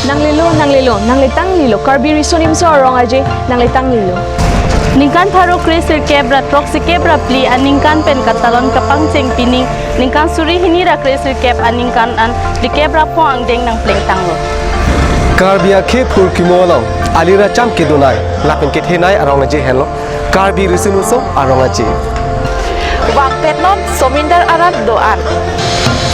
nang litang lilo Karbi risonim so arong aje nang litang lilo Ningkan tharu krisir kebra troksi kebra pli aningkan pen katalon kapang ceng pining ningkan suri hinira krisir keb aningkan an di kebra po ang deng nang pleng tanglo Karbi akhe phur kimolo alira cham kedunai lapen kethenai arong aje hello Karbi risinum so arong aje Wakpet non somindar arat doan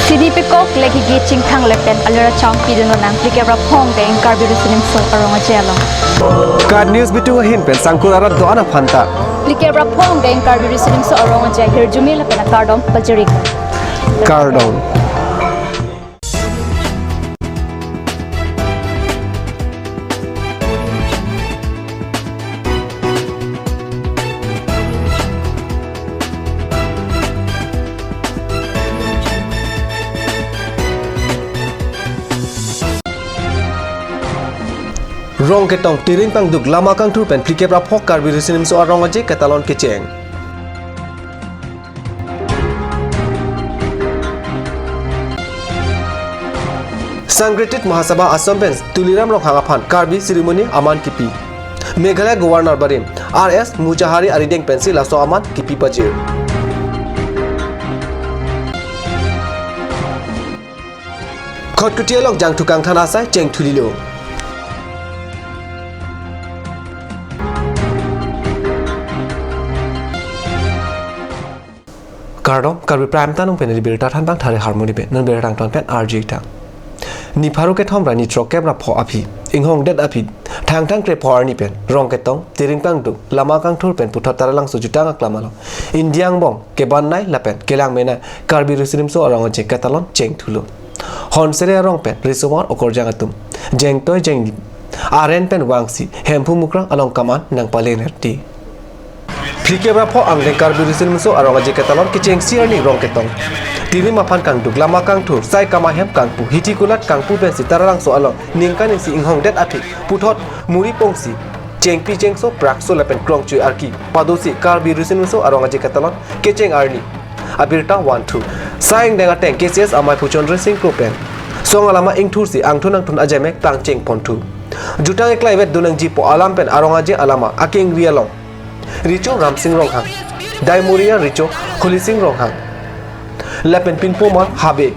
Sidi pikok lagi gicing thang lepen alira chang pidun nang plikebra phong deng Karbi risonim so arong aje along Card news bitu hin pen sangkur arat do ana phanta Plikebra phong deng Karbi risonim so arong aje hirjumi lepen kardom pajirik Cardon Rong ketong tiring pang duk lama kang tur pen plike pra phok Karbi risonim so arong aje katalon kecheng Sangretit Mahasabha Assam pen tuliram rong hangaphan Karbi ceremony aman kipi Meghalaya governor barim RS Mujahari arideng pensi laso aman kipi pajir Khotkutialok jang tukang thanasai cheng thulilo Kardom Karbi prime tanung pen liberta than bang thare harmony pen non berang ton pen RJ ta ni pharu ke thom ra ni trok kebra pho aphi inghong det aphi thang kre phor ni pen rong ke tong tiring pang du lama kang thur pen puthot taralang su jutang aklamalo indiang bong ke ban nai la pen kelang mena Karbi risonim so arong je katalon cheng thulo hon sere rong pen risomar okor jangatum jeng toy jeng ni aren pen wangsi hemphu mukrang along kaman nang palenerti Plikebra pho ang deng Karbi risonim so arong aje katalon kicheng siar ni rong ketong tiri maphan kang duk lama kang thur sai kama hem kang pu hiti kulat kang pu ben si tararang so along ningkan si inghong det athi puthot muri pongsi cheng pi cheng so prak so lapen krong chui arki padosi Karbi risonim so arong aje katalon kecheng arni abirta 1-2 saing deng ateng KCS amai puchon racing pro pen song alama ing thur si ang thun ajemek tang cheng pontu jutang eklai vet dunang ji po alam pen arong aje alama aking rialong Richo Ramsing Ronghang Daimoria Richo Kholising Ronghang Lapen Pinpoma Habe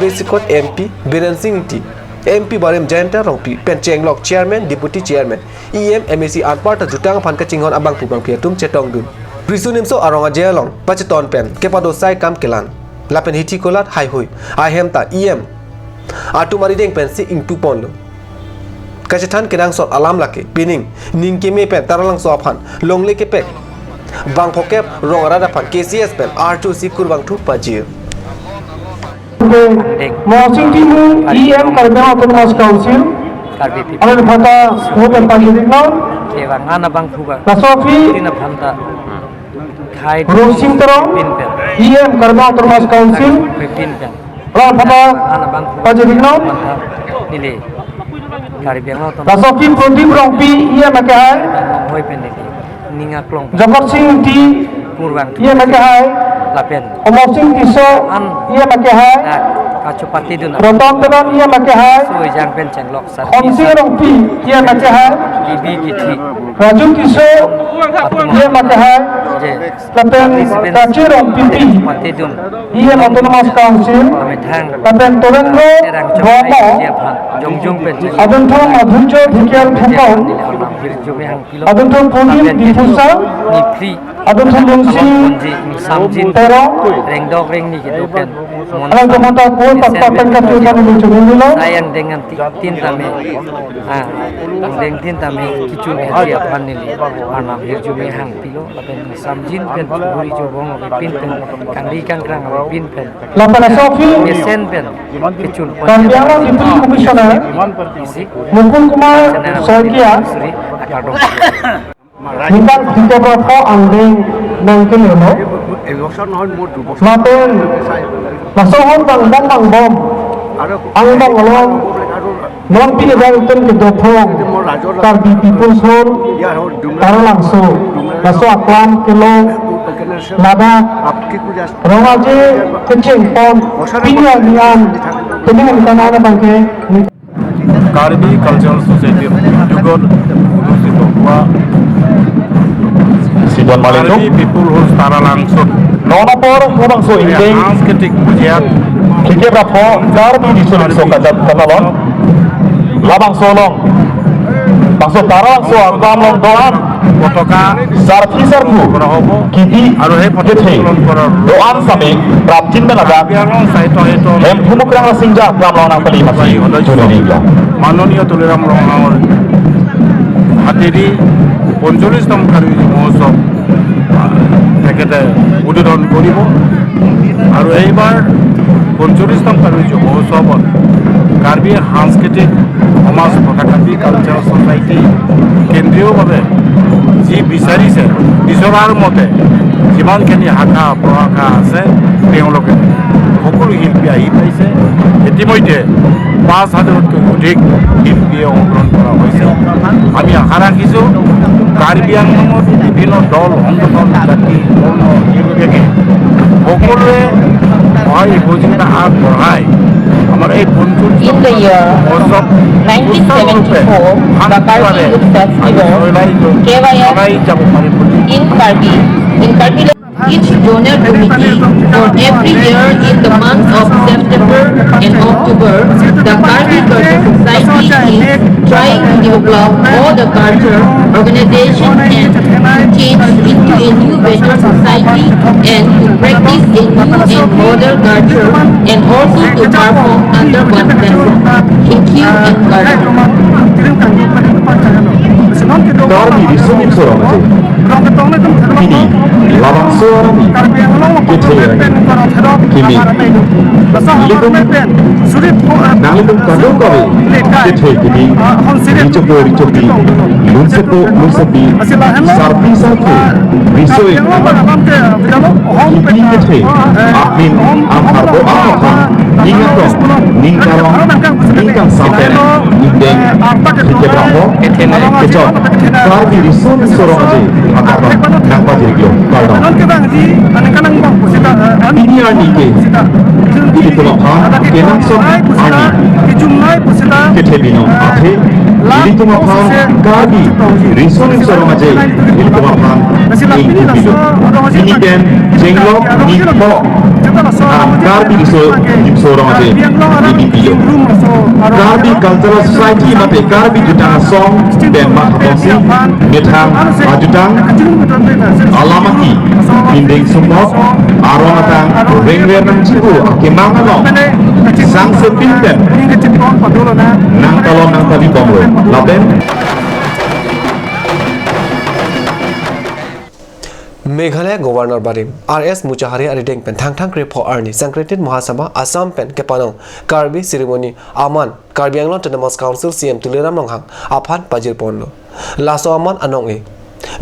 Sikot MP Biren Singh Ti MP Barem Jayanta Rongpi Pencheng Lok Chairman Deputy Chairman EM MAC Anparta Jutang Phanka Chinghon Abang Pubang Piatum Chetong Dun Risonim so arong ajelong Pacheton Pen Kepado Sai Kam Kelan Lapen Hiti Kolat Hai Hui Ahemta EM Atumari Deng Pensi Ing Tupon Kacethan kenang sot alam laki pining ning keme pen taralang so aphan longle ke pek bang phokep rong arada phan KCS pen R2 sikur bang thu pajir Mosing timu EM Karbi Autonomous Council Alun phata hoben pajidik now Kewang ana bang thuba Nasofi tina phanta khai Rosing Terong EM Karbi Autonomous Council pin pen Alun phata ana bang pajidik now nile Karbi ang auto Nasofi Prodip Rongpi EM Akahai hoy pen nile ninga klong Jabat Singh Ti purwang EM Akahai lapen Omosing Tiso EM Akahai kachupati dun Rotom Teran EM Akahai so jang pen cheng lok sar Khonsing Rongpi EM Akahai kibi kithi Raju Tiso EM Akahai je Lapen Kachi Rongpi pati dun EM Autonomous Council ame thang Lapen Torengro terang Romo dia phan jong pen cheng Adun Thong Adhunjo Dhikyal Thongkong nile anam hir jume hang kilo Adun Thong Punim Difusa ni free Adun Thong Lungsing samjin Terong reng dok reng ni gitu kan Alang Tumata Pur Patpaten Katuikan Lucu Nilo sayang dengan tin tame deng tin tame kicun dia panili anam hirjume hang pilo lapen samjin pen buri jobong pin pen kangri kangkrang pin pen Lapana Sofi yesen pen kicun Kambiara Deputy Commissioner Mukul Kumar Soikia akadong Nikan Hintebra Po Anding Nangkin Yono Lapen Nasohon Bang Bom Ang Bang Along Non Pinagal Ten Kedopong Karbi People's Home Taralangso Naso Aklam Kilong Nada Rongaje Kecing Pom Pinyal Nian Keningan Tanana Bangke Karbi Cultural Society Dugon Udusitowa Sidon Malito Karbi people who stara langsung Nonapor Hubang So Indeng Sansketik Pujiat Kike Rapo Karbi di Suling So Katat Katalon Labang Solong Bangso Tarang So Agam Long Doan Potoka Sarfi Sarku Prahobo Kiti Aru he Kethe Doan Sami Praptin Benaga Biarong Saito Hito Hem Pumukrang Sinja Agam Long Nang Pali Masih Tuneningla মাননীয় তুলিরাম রঙাঙর হাতেরই ৪৫তম কার্বি মহোৎসৱ তেখেতে উদ্বোধন কৰিব আৰু এইবাৰ ৪৫তম কাৰ্বি মহোৎসৱত কাৰ্বি সাংস্কৃতিক সমাজ তথা কাৰ্বি কালচাৰেল ছ'চাইটি কেন্দ্ৰীয়ভাৱে যি বিচাৰিছে বিচৰাৰ মতে যিমানখিনি শাখা প্ৰশাখা আছে তেওঁলোকে সকলো শিল্পী আহি পাইছে ইতিমধ্যে ৫,০০০তকৈ অধিক শিল্পীয়ে অংশগ্ৰহণ কৰা হৈছে আমি আশা ৰাখিছোঁ কাৰ্বি আংলঙত বিভিন্ন দল সংগঠন জাতি ধৰ্ম নিৰ্বিশেষে সকলোৱে সহায় সহযোগিতা আগবঢ়াই আমাৰ এই In the year 1974, the Karbi Youth Festival, KYF in Karbi, each donor committee for every year in the months of September and October, the Karbi Culture Society is trying to develop all the culture organization and to change into a new better society and to practice a new and modern culture and also to perform under one plan. Thank you and Karbi. Karbi di Suling So Ramate Kini Labang So Rami Kethe Kini Nalitum Kandung Kawe Kethe Kini Ricopo Ricopi Lunsepo Lunsepi Sarpi Sarku Risoi Kini Kethe Amin Amharbo Amapang Ningatong Ningkarong Ningkang Sampen Indeng Kike Braho Kecok Karbi di Suling So Ramate Akarang Nangpa Dirigyo Kardong Ini Arnike Ini Tumapha Kenang Sok Arni Kethe Bino Athe Ini Tumapha Karbi di Suling So Ramate Ini Tumapha Ini Bilo Ini Den Jenglok Nipho Karbi di Suling So Ramate Ini Bilo Karbi Cultural Society Mate Karbi Jutang Song Dan Mahatosi Nethang Majutang Alamaki Indeng Sumpok Aronatang Rengrenang Cibu Akimangalong Sang Sepinten Nang Talon Nang Tabi Bonglo Laben Meghalaya governor बारिम R S Mushahary अरिडेंग पेन थांग क्रे फो आर्नी संक्रेटित महासभा असम पेन के पानो कार्बी सेरेमनी आमान Karbi Anglong autonomous council CM Tuliram Ronghang आफान पाजिर पोनलो लासो आमान अनोंगे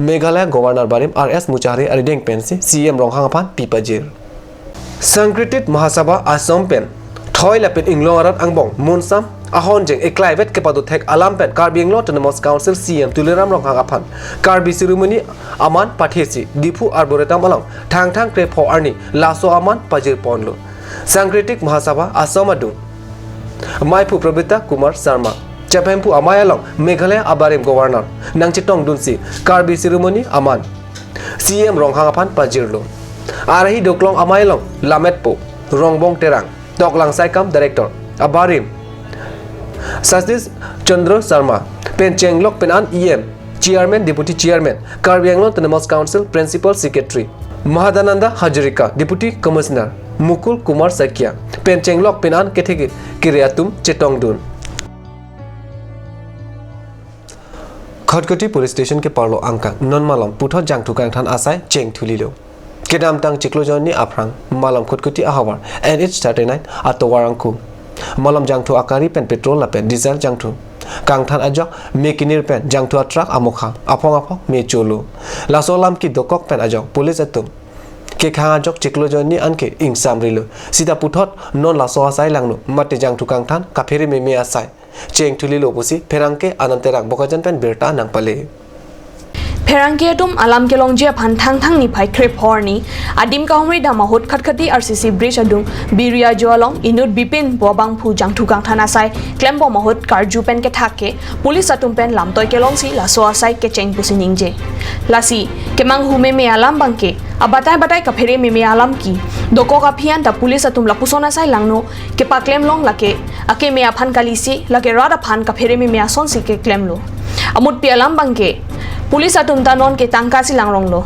मेघालय गवर्नर बारिम आरएस मुचाहारी अरिडेंग पेन से सीएम लोंहांग आफान पीपाजिर संक्रेटित महासभा असम पेन थॉय लपेन इंग्लो अरत अंगबोंग मुनसाम ahon jeng eklaivet ke padu thek alam pen Karbi Anglong Autonomous Council CM Tuliram Ronghang Aphan Karbi ceremony aman pathesi dipu arboretum along thang kre pho arni laso aman pajir ponlo Sankritik Mahasabha Asamadu Maipu Prabita Kumar Sharma Chapempu Amayalong Meghalaya Abarim Governor Nangchitong Dunsi Karbi ceremony aman CM Ronghang Aphan pajirlo Arahi Doklong Amayalong Lametpo Rongbong Terang Doklang Saikam Director Abarim Sastis Chandra Sharma Pen Chenglok Penan EM Chairman Deputy Chairman Karbi Anglong Autonomous Council Principal Secretary Mahadananda Hajarika Deputy Commissioner Mukul Kumar Sakya Pen Chenglok Penan Kethege Kiriatum Chetongdun Khodkoti Police Station ke parlo angka non malam puthot jangthukang than asai cheng thulilo kedam tang chiklojoni aprang malam Khodkoti ahawar NH39 atowarangku malam jangthu akari pen petrol la pen diesel jangthu kangthan ajok mekinir pen jangthu truck amokha apong me cholo lasolam ki dokok pen ajok police atum ke khang ajok chiklojoni anke ing samrilo sida puthot non laso asai langno mate jangthu kangthan kaferi me asai cheng thulilo busi ferangke ananterang bokajan pen berta nangpale Perangketum alam kelongjia phantang ni phai krep horni adim kahomri dama hot khatkhati RCC bridge adung biria joalong inut bipin bobang phu jangthu gang thana sai klembo mahot karju pen ke thake police atum pen lamtoi kelong si la so asai ke cheng pusiningje lasi kemang hume me alam bangke abatai ka phere me alam ki doko ka phian ta police atum la pusona sai langno ke pa klem long lake ake me aphan kalisi lake rada phan ka phere me ason si ke klem lo amut pi alam bangke Pulis atum tanon ke tangka si langrong lo.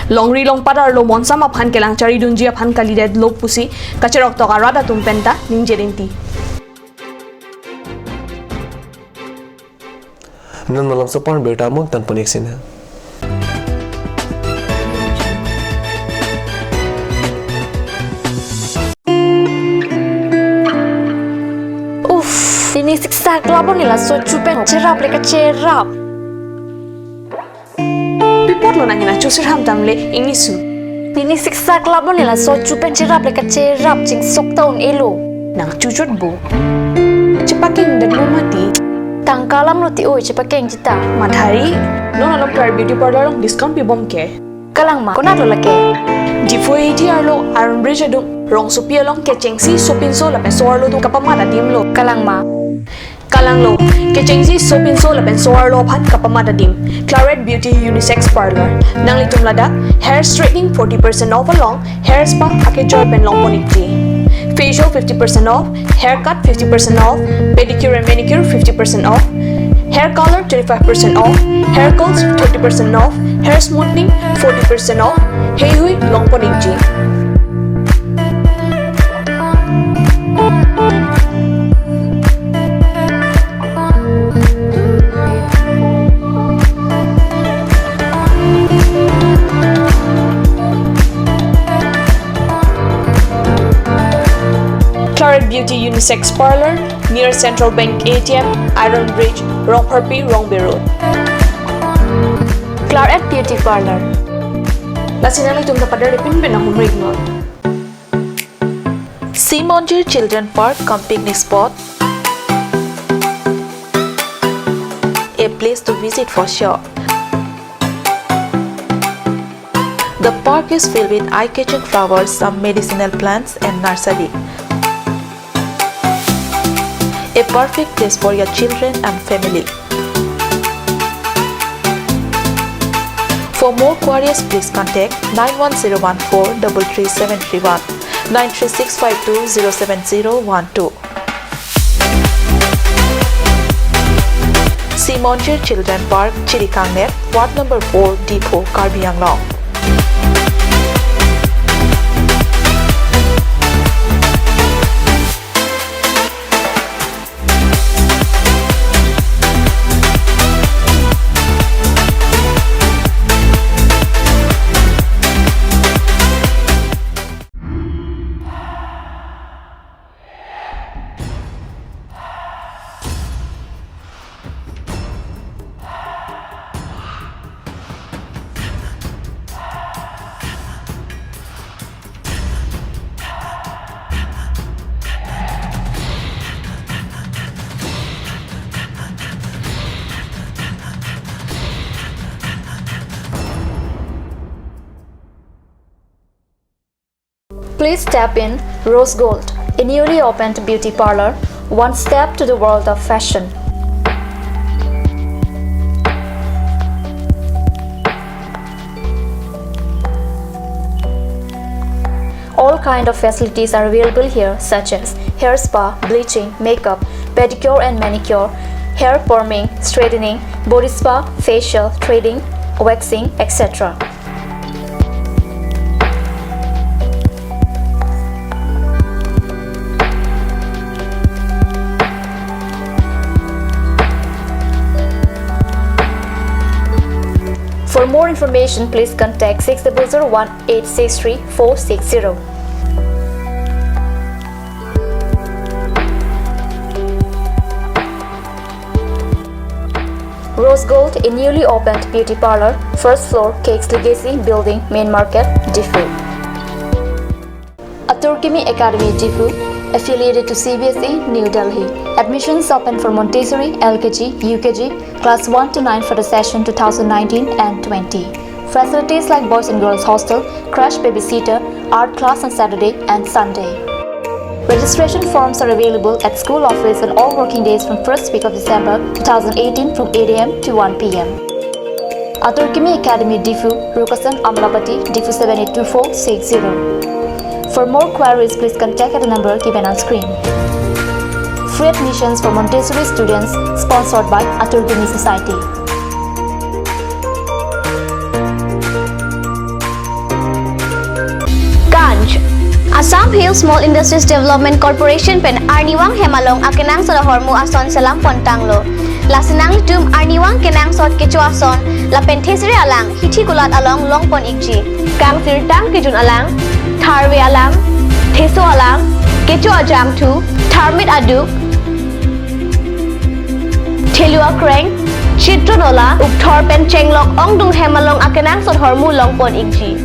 Longri long padar lo monsa ma phan ke lang chari dunjia phan kalided lo pusi kacherok to karada tum penta ningjerinti. Nan malam sopan beta mong tan ponik sina. Uff, ini siksa kelabon nila so cupen cerap leka cerap. Lo nanya na chusir ham tamle inisu. Ini siksa kelabon nila so cupen cerap leka cerap cing sok taun elo. Nang cucut bu. Cepakeng dan lo mati. Tangkalam lo ti oi cepakeng cita. Madhari, lo nalam car beauty parlor long discount pi bom ke. Kalang ma, kona lo lake. Di foi ti arlo Iron Bridge adung rong supia long ke chengsi sopin so la pesor lo tu kapamada dim lo. Kalang ma. Kalang lo, ke chengsi sopin so la pesor lo phat kapamada dim. Claret Beauty Unisex Parlor. Nang litum lada, hair straightening 40% off along, hair spa ake joy pen long ponikti. Facial 50% off, haircut 50% off, pedicure and manicure 50% off, hair color 25% off, hair curls 30% off, hair smoothing 40% off, hey hui long ponikti. Claret Beauty Unisex Parlor near Central Bank ATM, Iron Bridge, Rongparpi, Rongbe Road. Claret Beauty Parlor. Lasinali tum tapadar ipin pinahum ignore. Simonjir Children Park cum picnic spot. A place to visit for sure. The park is filled with eye-catching flowers, some medicinal plants and nursery. A perfect place for your children and family. For more queries, please contact 91014-33731, 93652-07012. Simonjir Children Park, Chirikangnet, Ward number 4, Depot, Karbi Anglong. Please step in Rose Gold, a newly opened beauty parlor, one step to the world of fashion. All kind of facilities are available here, such as hair spa, bleaching, makeup, pedicure and manicure, hair perming, straightening, body spa, facial, threading, waxing, etc. For more information, please contact 600-1863-460. Rose Gold, a newly opened beauty parlor, first floor, Cakes Legacy Building, Main Market, Diffu. Aturkimi Academy, Diffu. Affiliated to CBSE, New Delhi. Admissions open for Montessori, LKG, UKG, class 1 to 9 for the session 2019 and 20. Facilities like boys and girls hostel, crash babysitter, art class on Saturday and Sunday. Registration forms are available at school office on all working days from first week of December 2018 from 8 a.m. to 1 p.m. Aturkimi Academy Difu, Rukasan Amlapati, Difu 782460. For more queries, please contact at the number given on screen. Free admissions for Montessori students sponsored by Aturkimi Society. Ganj Assam Hill Small Industries Development Corporation pen Arniwang Hemalong akenang sa hormu ason salam pontanglo. Lasinang litum Arniwang kenang sot kecu ason la penthesri alang hithi gulat along longpon ikji. Kang tirtang kijun alang Karbi alang, Teso alang, Kecho ajam tu, Tarmit aduk, Telua kreng, Chitronola, Uktor pen chenglok ong dung hemalong akenang sot hormu longpon ikji.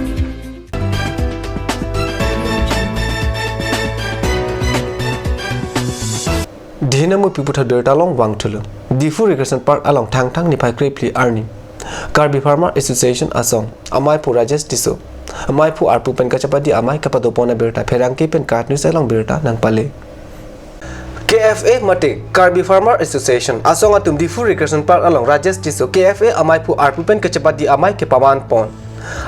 Dihinamu piputa dirt along Wangtulu. Difu Recreation Park along Tang Nipai Krepli Arni. Karbi Farmer Association Asong, Amai Purajes Tiso. Amai pu arpu pen kacapadi amai kapadopona berta ferangki pen katnu selang berta nang pale. KFA mate Karbi Farmer Association asong atum Difu Recreation Park along Rajesh Tiso KFA amai pu arpu pen kacapadi amai ke paman pon.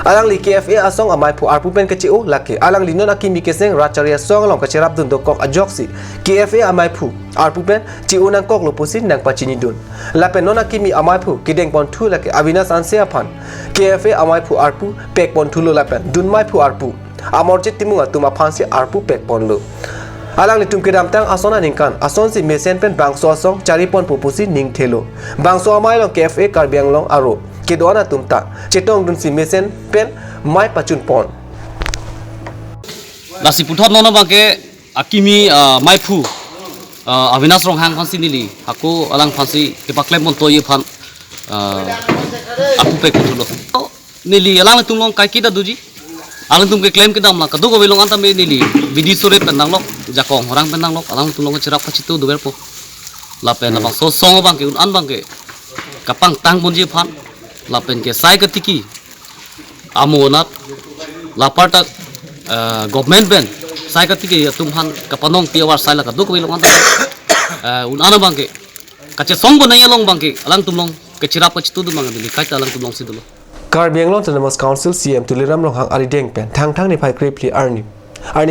Alang li KFA asong amai pu arpu pen kaciu laki alang linon akimi keseng racharia song along kacerap dun dokok ajoksi KFA amai pu arpu pen ciu nang kok lopusin nang pacini dun lapen non akimi amai pu kideng pon thu laki avinas anse apan KFA amai pu arpu pek pon thu lo lapen dun mai pu arpu amorjit timu atum apansi arpu pek pon lo alang litum kedam tang asona ningkan ason si mesen pen bangso asong cari pon pupusi ning thelo bangso amai long KFA karbiang long aro kedona tumta cetong dun si mesen pen mai pacun pon nasi puthot nono bangke akimi mai phu avinas rong hang phansi nili aku alang phansi kepaklem mon toye phan aku pe kutulo nili alang tumlong kai kita duji alang tum ke claim ke dam la kadu go belong antam nili bidi sore pendang lok jakong orang pendang lok alang tulong cerap pacitu do berpo la pen bang so song bangke un an bangke kapang tang bonji phan lapen ke sai ketiki amonat laparta government ben sai ketiki tumhan kapanong tiawar sai la kaduk wilong anta unana bangke kache song bo naya long bangke alang tumlong ke chira pachitu du mang dili kai alang tumlong sidulo Karbi Anglong Autonomous Council CM Tuliram long hang ari deng pen thang ni phai krepli arni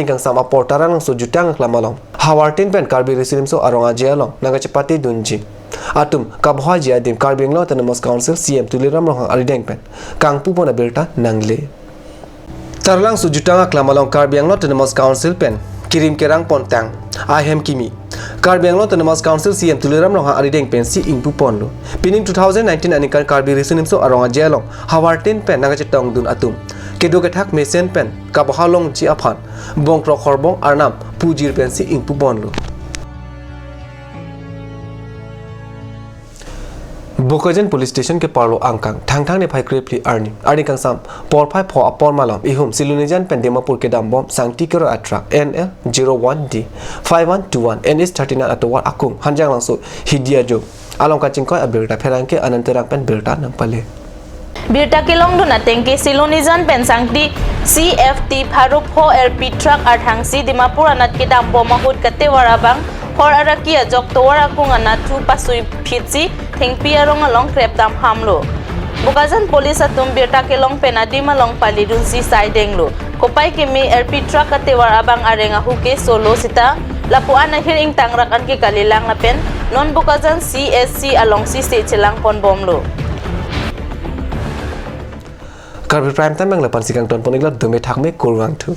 kang sama portara lang so jutang klamalong hawartin pen Karbi resilim so aronga jelong nanga chapati dunji atum kabhwa jia dim Karbi Anglong Autonomous Council CM Tuliram long hang ari deng pen kang pu bona belta nangle tarlang so jutanga klamalong Karbi Anglong Autonomous Council pen kirim kerang pontang ahem kimi Karbi Anglong Autonomous Council CM Tuliram long hang ari deng pen si ingpu ponlo pining 2019 anikan Karbi resilim so aronga jelong hawartin pen nanga chetong dun atum kedo kethak mesen pen kabhalong chi aphan bongkrok horbong arnam pujir pen si ingpu bonlo Bokajan Police Station ke parlo angkang thang ne phai krepli arni kang sam por phai pho apor malom ihum silunijan pen Dimapur ke dambom sangti kero atra NL 01D 5121 NS 39 atowar akung hanjang langso hidia jo along ka chingkoi abirta pherangke ananterang pen birta nang pale Birta kilong duna tengke silonijan pensangti CFT Pharup Ho RP truck arthangsi Dimapur anat ke dambo mahut kate warabang hor arakia jok towar akung anat thu pasui phitsi thengpi arong along krep dam hamlo Bokajan police atum birta kilong penadi malong palidun si saidenglo kopai kemi RP truck kate warabang arenga huke solo sita lapuan ahir ing tangrak an ke kalilang lapen non Bokajan CSC along si sechelang pon bomlo Karbi Prime Time ang lapan sikang ton ponigla dume thakme kurwang tu